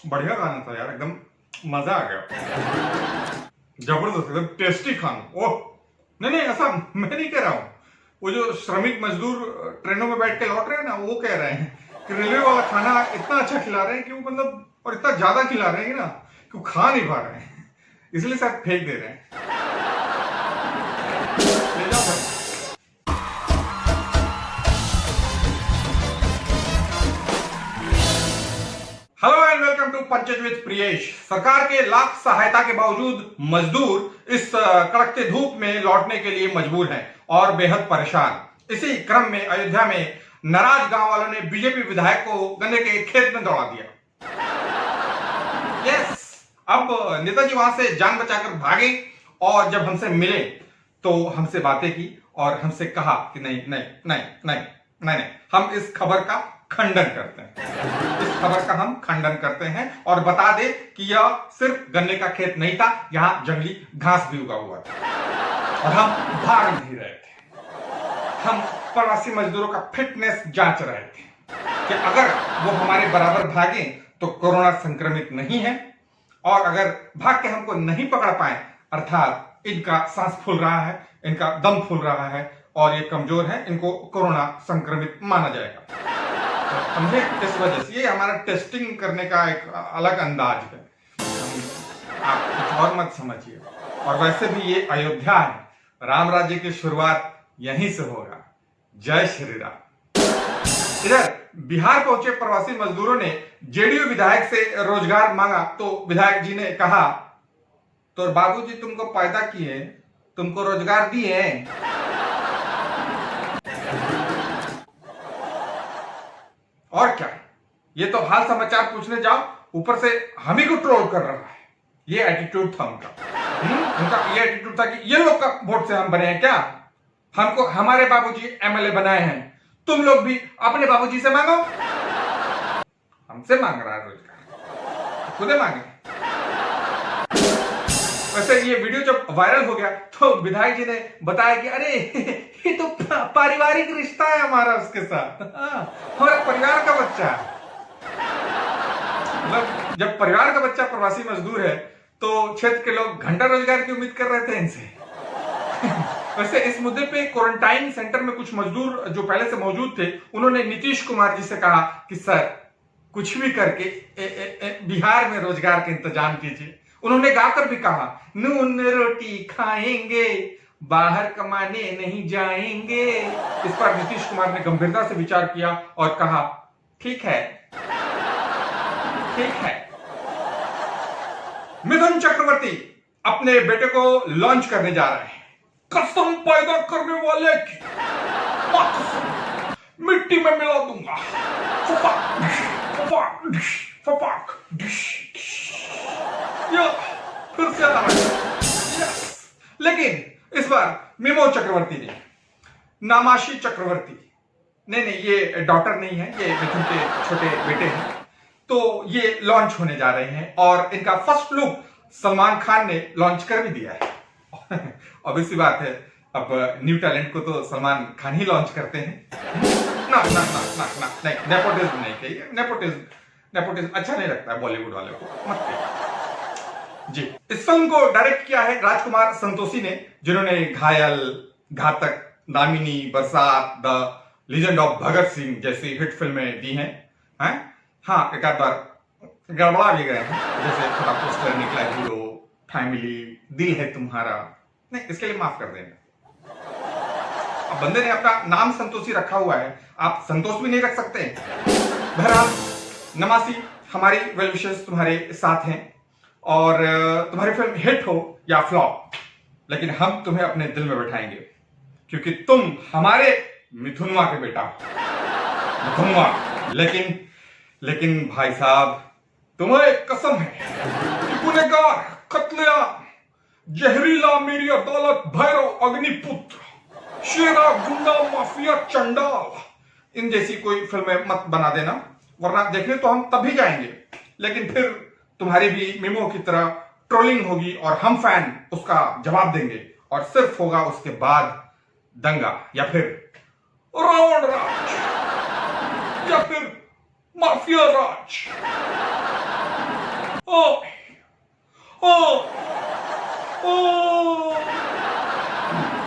बढ़िया खाना था यार, एकदम मजा आ गया। जबरदस्त, एकदम टेस्टी खाना। ओह नहीं नहीं, ऐसा मैं नहीं कह रहा हूँ। वो जो श्रमिक मजदूर ट्रेनों में बैठ के लौट रहे हैं ना, वो कह रहे हैं कि रेलवे वाला खाना इतना अच्छा खिला रहे हैं कि वो मतलब, और इतना ज्यादा खिला रहे हैं ना कि वो खा नहीं पा रहे हैं, इसलिए शायद फेंक दे रहे हैं। ले जाओ sir. Hello and welcome to पंचज विद प्रियेश। सरकार के लाख सहायता के बावजूद मजदूर इस कड़कते धूप में लौटने के लिए मजबूर हैं और बेहद परेशान। इसी क्रम में अयोध्या में नाराज गांव वालों ने बीजेपी विधायक को गन्ने के खेत में दौड़ा दिया। यस, अब नेताजी वहां से जान बचाकर भागे और जब हमसे मिले तो हमसे बातें की और हमसे कहा कि नहीं नहीं नहीं नहीं नहीं नहीं, हम इस खबर का खंडन करते हैं। इस खबर का हम खंडन करते हैं और बता दे कि यह सिर्फ गन्ने का खेत नहीं था, यहां जंगली घास भी उगा हुआ था और हम भाग नहीं रहे थे। हम प्रवासी मजदूरों का फिटनेस जांच रहे थे कि अगर वो हमारे बराबर भागे तो कोरोना संक्रमित नहीं है, और अगर भाग के हमको नहीं पकड़ पाए, अर्थात इनका सांस फूल रहा है, इनका दम फूल रहा है और ये कमजोर है, इनको कोरोना संक्रमित माना जाएगा। समझे? इस वजह से ये हमारा टेस्टिंग करने का एक अलग अंदाज है, आप कुछ और मत समझिए। और वैसे भी ये अयोध्या है, राम राज्य की शुरुआत यहीं से होगा। जय श्री राम। इधर बिहार पहुंचे प्रवासी मजदूरों ने जेडीयू विधायक से रोजगार मांगा तो विधायक जी ने कहा, तो बाबूजी तुमको पैदा किए, तुमको रोजगार दिए। और क्या, ये तो हाल समाचार पूछने जाओ, ऊपर से हम ही को ट्रोल कर रहा है। ये एटीट्यूड था उनका ये एटीट्यूड था कि ये लोग का वोट से हम बने हैं क्या, हमको हमारे बाबूजी एमएलए बनाए हैं, तुम लोग भी अपने बाबूजी से मांगो। हमसे मांग रहा है रोजगार, खुदे मांगे। वैसे ये वीडियो जब वायरल हो गया तो विधायक जी ने बताया कि अरे ये तो पारिवारिक रिश्ता है हमारा उसके साथ, हमारे परिवार का बच्चा। मतलब जब परिवार का बच्चा प्रवासी मजदूर है तो क्षेत्र के लोग घंटा रोजगार की उम्मीद कर रहे थे इनसे। वैसे इस मुद्दे पे क्वारंटाइन सेंटर में कुछ मजदूर जो पहले से मौजूद थे, उन्होंने नीतीश कुमार जी से कहा कि सर कुछ भी करके बिहार में रोजगार का इंतजाम कीजिए। उन्होंने गाकर भी कहा, नून रोटी खाएंगे, बाहर कमाने नहीं जाएंगे। इस पर नीतीश कुमार ने गंभीरता से विचार किया और कहा, ठीक है ठीक है। मिथुन चक्रवर्ती अपने बेटे को लॉन्च करने जा रहे हैं। कसम पैदा करने वाले की मिट्टी में मिला दूंगा। फपाक, फपाक, फपाक, फिर से आ रहा है। लेकिन इस बार मिमो चक्रवर्ती ने, नामाशी चक्रवर्ती, नहीं नहीं ये डॉटर नहीं है, ये मिथुन के छोटे बेटे हैं। तो ये लॉन्च होने जा रहे हैं और इनका फर्स्ट लुक सलमान खान ने लॉन्च कर भी दिया है। ऑब्वियस सी बात है, अब न्यू टैलेंट को तो सलमान खान ही लॉन्च करते हैं। ना ना ना ना ना नहीं, नेपोटिज्म नहीं कहिए, नेपोटिज्म अच्छा नहीं लगता है बॉलीवुड वाले को, मत कहिए जी। इस फिल्म को डायरेक्ट किया है राजकुमार संतोषी ने, जिन्होंने घायल, घातक, दामिनी, बरसात, the legend of Bhagat Singh जैसी हिट फिल्में दी हैं। हाँ, एक आध बार गड़बड़ा भी गए हैं, जैसे थोड़ा पोस्टर निकला, हीरो, फैमिली, दिल है तुम्हारा, नहीं इसके लिए माफ कर देंगे। अब बंदे ने अपना नाम संतोषी रखा हुआ है, आप संतोष भी नहीं रख सकते। बहरहाल नमासी, हमारी वेल विशेस तुम्हारे साथ हैं और तुम्हारी फिल्म हिट हो या फ्लॉप, लेकिन हम तुम्हें अपने दिल में बैठाएंगे क्योंकि तुम हमारे मिथुनवा के बेटा हो। मिथुनवा, लेकिन भाई साहब, तुम्हें कसम है कि गुनहगार, कत्लेआम, जहरीला, मेरी अदालत, भैरव, अग्निपुत्र, शेरा, गुंडा, माफिया, चंडाल, इन जैसी कोई फिल्में मत बना देना, वरना देखने तो हम तभी जाएंगे, लेकिन फिर तुम्हारी भी मिमो की तरह ट्रोलिंग होगी और हम फैन उसका जवाब देंगे और सिर्फ होगा उसके बाद दंगा या फिर रावण राज या फिर माफिया राज। ओ ओ ओ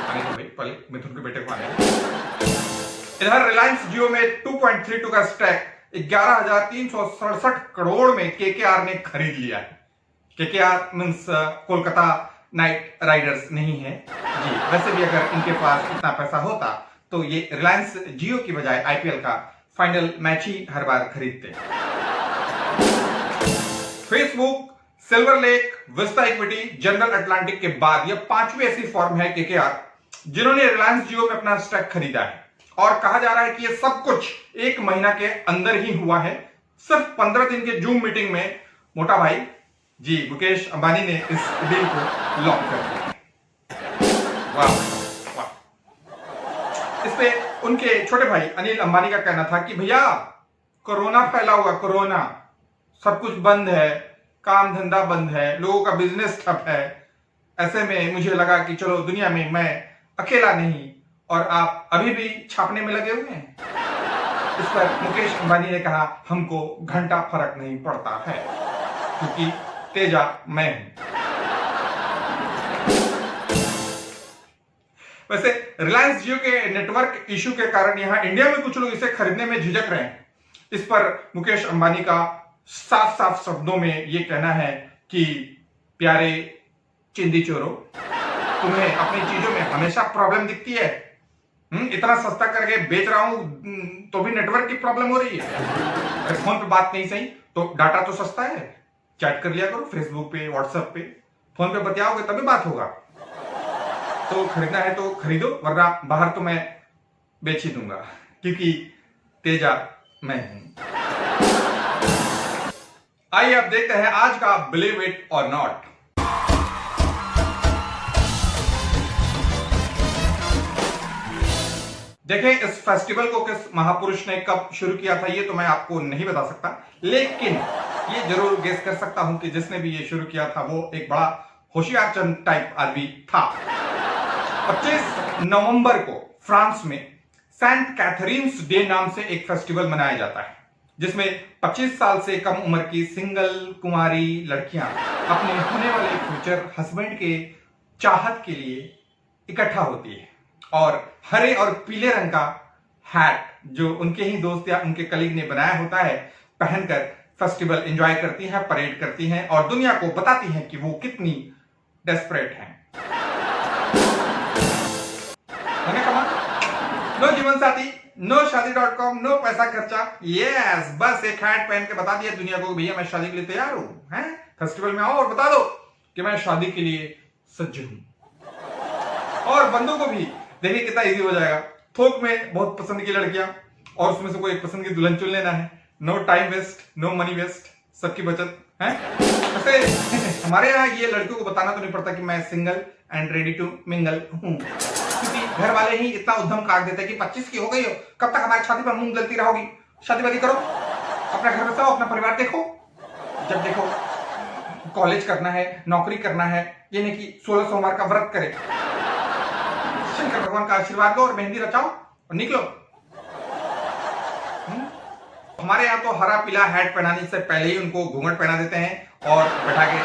आने दो भाई, पहले मिथुन के बेटे को आने दो। इधर रिलायंस जियो में 2.32 का स्टैक 11,367 करोड़ में केकेआर ने खरीद लिया है। KKR means Kolkata night Riders नहीं है जी। वैसे भी अगर इनके पास इतना पैसा होता तो ये रिलायंस जियो की बजाय आईपीएल का फाइनल मैच ही हर बार खरीदते। Facebook, silver lake, Vista equity, general Atlantic के बाद यह पांचवी ऐसी फर्म है केकेआर जिन्होंने रिलायंस जियो में अपना स्टॉक खरीदा है। और कहा जा रहा है कि यह सब कुछ एक महीना के अंदर ही हुआ है। सिर्फ 15 दिन के जूम मीटिंग में मोटा भाई जी मुकेश अंबानी ने इस डील को लॉक कर दिया। वाह वाह। इस पे उनके छोटे भाई अनिल अंबानी का कहना था कि भैया कोरोना फैला हुआ, कोरोना, सब कुछ बंद है, काम धंधा बंद है, लोगों का बिजनेस ठप है। ऐसे में मुझे लगा कि चलो दुनिया में मैं अकेला नहीं और आप अभी भी छापने में लगे हुए हैं। इस पर मुकेश अंबानी ने कहा हमको घंटा फर्क नहीं पड़ता है क्योंकि तेजा मैं हूं। वैसे रिलायंस जियो के नेटवर्क इश्यू के कारण यहां इंडिया में कुछ लोग इसे खरीदने में झिझक रहे हैं। इस पर मुकेश अंबानी का साफ साफ शब्दों में यह कहना है कि प्यारे चिंदी चोरों, तुम्हें अपनी चीजों में हमेशा प्रॉब्लम दिखती है। इतना सस्ता करके बेच रहा हूं तो भी नेटवर्क की प्रॉब्लम हो रही है। अगर फोन पे बात नहीं सही तो डाटा तो सस्ता है, चैट कर लिया करो फेसबुक पे, व्हाट्सएप पे। फोन पे बतियाओगे तभी बात होगा। तो खरीदना है तो खरीदो, वरना बाहर तो मैं बेच ही दूंगा क्योंकि तेजा मैं हूं। आइए अब देखते हैं आज का बिलीव इट और नॉट। देखें, इस फेस्टिवल को किस महापुरुष ने कब शुरू किया था ये तो मैं आपको नहीं बता सकता, लेकिन ये जरूर गेस कर सकता हूं कि जिसने भी ये शुरू किया था वो एक बड़ा होशियार चंद टाइप आदमी था। 25 नवंबर को फ्रांस में सेंट कैथरीन्स डे नाम से एक फेस्टिवल मनाया जाता है जिसमें 25 साल से कम उम्र की सिंगल कुमारी लड़कियां अपने होने वाले फ्यूचर हस्बैंड के चाहत के लिए इकट्ठा होती है और हरे और पीले रंग का हैट जो उनके ही दोस्त या उनके कलीग ने बनाया होता है पहनकर फेस्टिवल एंजॉय करती हैं, परेड करती हैं और दुनिया को बताती हैं कि वो कितनी डेस्परेट हैं। नो जीवन साथी, नो शादी.com, नो पैसा खर्चा, यस, बस एक हैट पहन के बता दिया दुनिया को भैया मैं शादी के लिए तैयार हूं। हैं फेस्टिवल में आओ और बता दो कि मैं शादी के लिए सज्ज हूं। और बंदों को भी देखिए कितना इजी हो जाएगा। थोक में बहुत पसंद की लड़कियां और उसमें से कोई एक पसंद की दुल्हन चुन लेना है। No time waste, no money waste, सबकी बचत है। वैसे हमारे यहाँ ये लड़कियों को बताना तो नहीं पड़ता कि मैं single and ready to mingle हूं, क्योंकि घर वाले ही इतना उद्यम काट देते हैं कि 25 की हो गई हो, कब तक हमारी शादी पर मुंह गलती रहोगी, शादी वादी करो, अपना घर बसाओ, अपना परिवार देखो। जब देखो कॉलेज करना है, नौकरी करना है, ये नहीं कि 16 सोमवार का व्रत करे। शंकर भगवान का आशीर्वाद दो और मेहंदी रचाओ और निकलो। हमारे यहाँ तो हरा पीला हैट पहनाने से पहले ही उनको घूंघट पहना देते हैं और बैठा के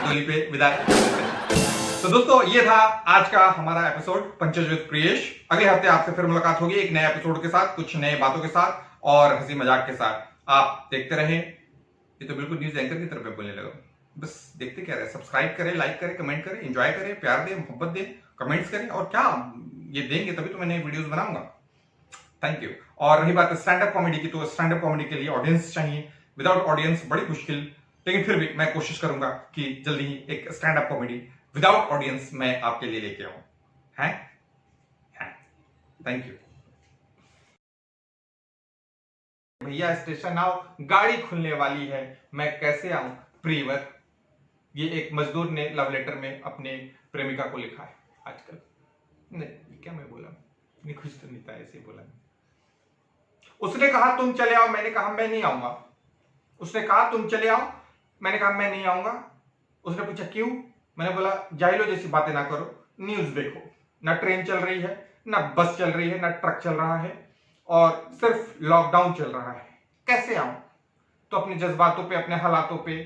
डोली पे विदा कर देते हैं। तो दोस्तों ये था आज का हमारा एपिसोड पंचज विद प्रियेश। अगले हफ्ते आपसे फिर मुलाकात होगी एक नए एपिसोड के साथ, कुछ नए बातों के साथ और हंसी मजाक के साथ। आप देखते रहें। ये तो बिल्कुल न्यूज एंकर की तरफ बोलने लगा। बस देखते क्या रहे, सब्सक्राइब करें, लाइक करें, कमेंट करें, एंजॉय करें, प्यार दें, मोहब्बत दें, कमेंट्स करें और क्या ये देंगे तभी तो मैं नई वीडियोस बनाऊंगा। Thank you. और रही बात स्टैंड अप कॉमेडी की, तो स्टैंड अप कॉमेडी के लिए ऑडियंस चाहिए। विदाउट ऑडियंस बड़ी मुश्किल, लेकिन फिर भी मैं कोशिश करूंगा कि जल्दी ही एक stand up comedy without audience मैं आपके लिए लेके आऊं। है थैंक यू भैया। स्टेशन आओ, गाड़ी खुलने वाली है, मैं कैसे आऊं प्रियवर। ये एक मजदूर ने लव लेटर में अपने प्रेमिका को लिखा है आजकल। नहीं क्या मैं बोला, नहीं कुछ तो नहीं था, ऐसे बोला। उसने कहा तुम चले आओ, मैंने कहा मैं नहीं आऊंगा। उसने कहा तुम चले आओ, मैंने कहा मैं नहीं आऊंगा। उसने पूछा क्यों, मैंने बोला जाहिलो जैसी बातें ना करो, न्यूज देखो, ना ट्रेन चल रही है, ना बस चल रही है, ना ट्रक चल रहा है और सिर्फ लॉकडाउन चल रहा है, कैसे आऊं। तो अपने जज्बातों पे, अपने हालातों पे,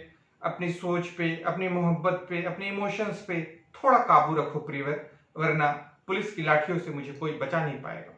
अपनी सोच पे, अपनी मोहब्बत पे, अपने इमोशंस पे थोड़ा काबू रखो प्रियवर, वरना पुलिस की लाठियों से मुझे कोई बचा नहीं पाएगा।